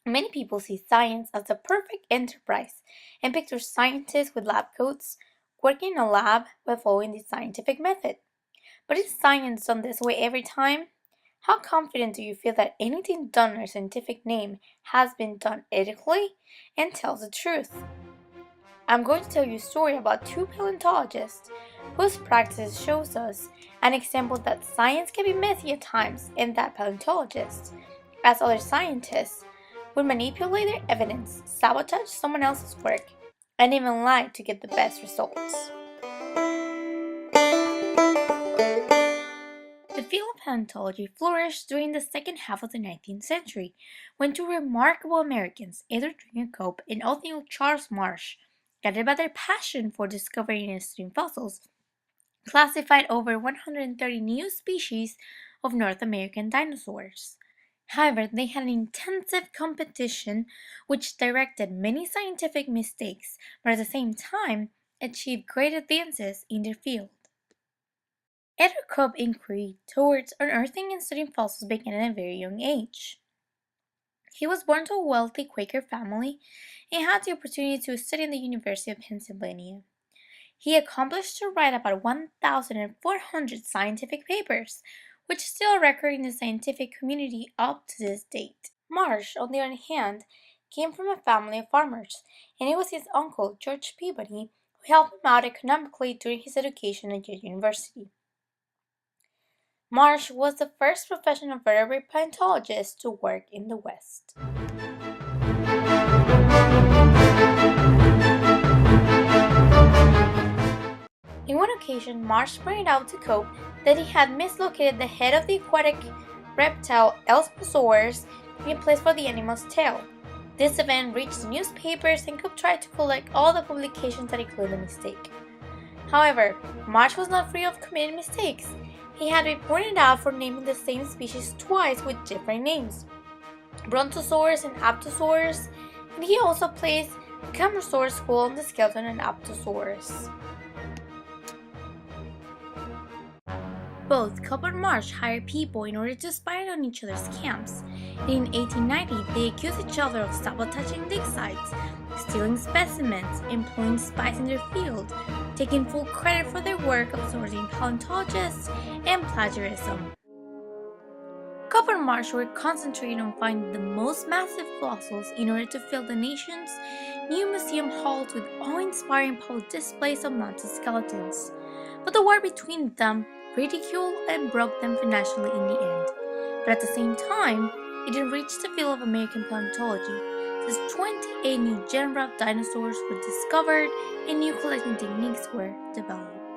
Many people see science as the perfect enterprise and picture scientists with lab coats working in a lab while following the scientific method. But is science done this way every time? How confident do you feel that anything done in a scientific name has been done ethically and tells the truth? I'm going to tell you a story about two paleontologists whose practice shows us an example that science can be messy at times and that paleontologists, as other scientists, would manipulate their evidence, sabotage someone else's work, and even lie to get the best results. The field of paleontology flourished during the second half of the 19th century when two remarkable Americans, Edward Junior Cope and Othniel Charles Marsh, guided by their passion for discovering and studying fossils, classified over 130 new species of North American dinosaurs. However, they had an intensive competition which directed many scientific mistakes, but at the same time achieved great advances in their field. Edward Cope's inquiry towards unearthing and studying fossils began at a very young age. He was born to a wealthy Quaker family and had the opportunity to study in the University of Pennsylvania. He accomplished to write about 1,400 scientific papers, which is still a record in the scientific community up to this date. Marsh, on the other hand, came from a family of farmers, and it was his uncle, George Peabody, who helped him out economically during his education at Yale University. Marsh was the first professional vertebrate paleontologist to work in the West. In one occasion, Marsh pointed out to Cope that he had mislocated the head of the aquatic reptile Elsposaurus in place for the animal's tail. This event reached the newspapers and Cope tried to collect all the publications that included the mistake. However, Marsh was not free of committing mistakes. He had been pointed out for naming the same species twice with different names, Brontosaurus and Apatosaurus, and he also placed Camarasaurus skull on the skeleton of Apatosaurus. Both Cope and Marsh hired people in order to spy on each other's camps, and in 1890 they accused each other of sabotaging dig sites, stealing specimens, employing spies in their field, taking full credit for their work of sourcing paleontologists, and plagiarism. Cope and Marsh were concentrating on finding the most massive fossils in order to fill the nation's new museum halls with awe-inspiring public displays of mountain skeletons. But the war between them ridiculed and broke them financially in the end. But at the same time, it enriched the field of American paleontology, since 28 new genera of dinosaurs were discovered and new collecting techniques were developed.